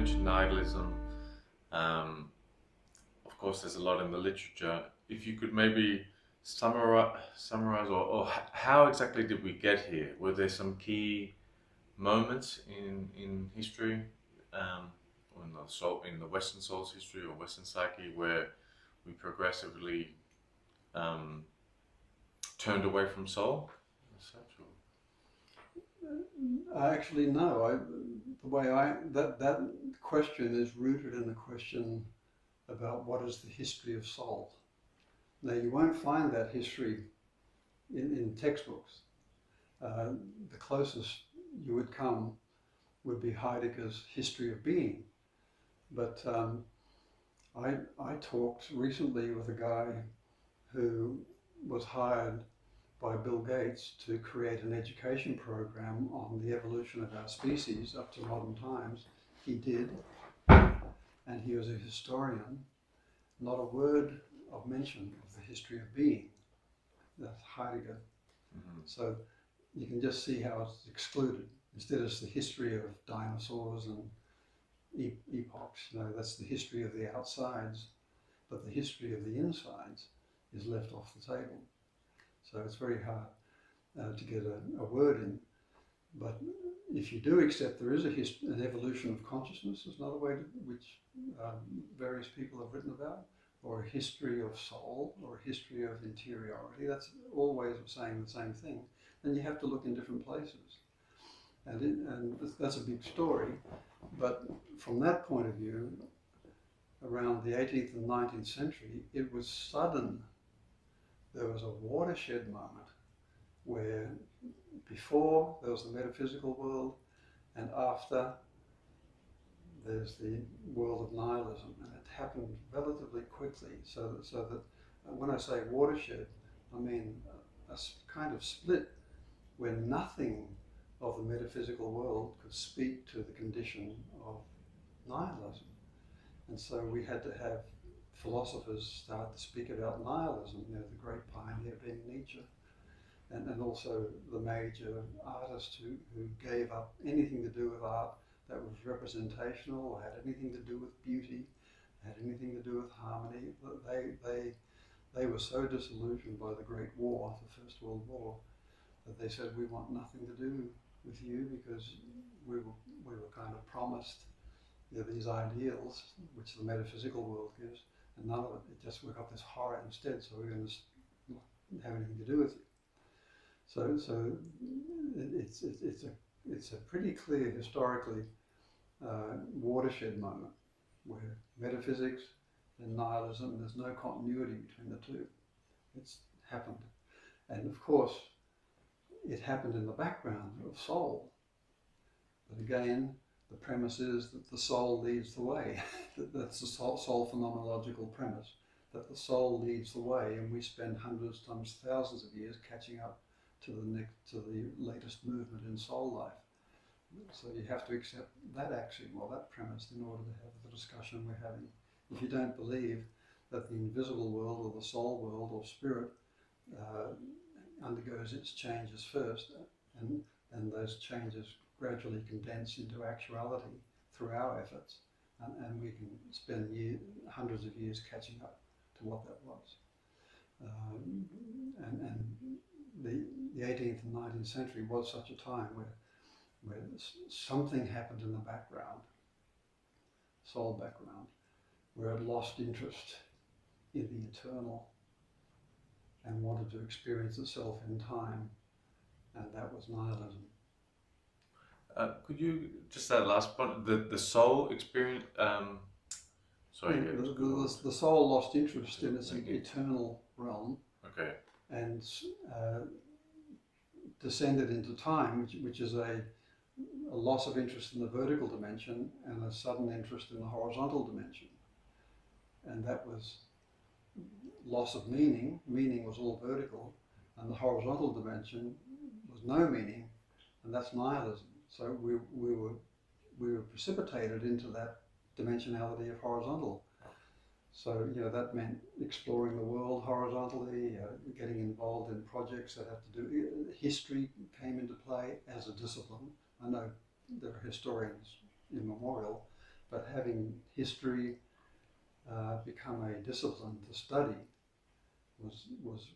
mentioned nihilism. Of course, there's a lot in the literature. If you could maybe summarize how exactly did we get here? Were there some key moments in history, or in the Western soul's history or Western psyche, where we progressively um, turned away from soul? As such, or? Actually, no. That question is rooted in the question about what is the history of soul. Now, you won't find that history in textbooks. The closest you would come would be Heidegger's History of Being. But I talked recently with a guy who was hired by Bill Gates to create an education program on the evolution of our species up to modern times. He did, and he was a historian. Not a word of mention of the history of being. That's Heidegger. Mm-hmm. So you can just see how it's excluded. Instead, it's the history of dinosaurs and epochs. That's the history of the outsides, but the history of the insides is left off the table. So it's very hard to get a word in. But if you do accept there is an evolution of consciousness, there's another way which various people have written about, or a history of soul, or a history of interiority. That's all ways of saying the same thing. Then you have to look in different places. And that's a big story. But from that point of view, around the 18th and 19th century, it was sudden. There was a watershed moment where before there was the metaphysical world, and after there's the world of nihilism, and it happened relatively quickly. So that when I say watershed, I mean a kind of split where nothing of the metaphysical world could speak to the condition of nihilism. And so we had to have philosophers start to speak about nihilism, the great pioneer being Nietzsche, and also the major artists who gave up anything to do with art that was representational or had anything to do with beauty, had anything to do with harmony. They were so disillusioned by the Great War, the First World War, that they said, we want nothing to do with you because we were kind of promised these ideals which the metaphysical world gives, and none of it. We got this horror instead, so we're going to not have anything to do with you. So it's a pretty clear historically watershed moment where metaphysics and nihilism, there's no continuity between the two. It's happened. And of course, it happened in the background of soul. But again, the premise is that the soul leads the way. That's the soul phenomenological premise, that the soul leads the way, and we spend hundreds, times thousands of years catching up to the latest movement in soul life. So you have to accept that axiom or that premise in order to have the discussion we're having. If you don't believe that the invisible world or the soul world or spirit undergoes its changes first, and those changes gradually condense into actuality through our efforts, and we can spend hundreds of years catching up to what that was. And the 18th and 19th century was such a time where something happened in the background, soul background, where it lost interest in the eternal and wanted to experience itself in time, and that was nihilism. Could you just that last point, the soul experience? Sorry, the soul lost interest in its eternal realm. Okay. And descended into time, which is a loss of interest in the vertical dimension and a sudden interest in the horizontal dimension. And that was loss of meaning. Meaning was all vertical, and the horizontal dimension was no meaning, and that's nihilism. So we were precipitated into that dimensionality of horizontal. So that meant exploring the world horizontally, getting involved in projects that have to do. History came into play as a discipline. I know there are historians immemorial but having history become a discipline to study was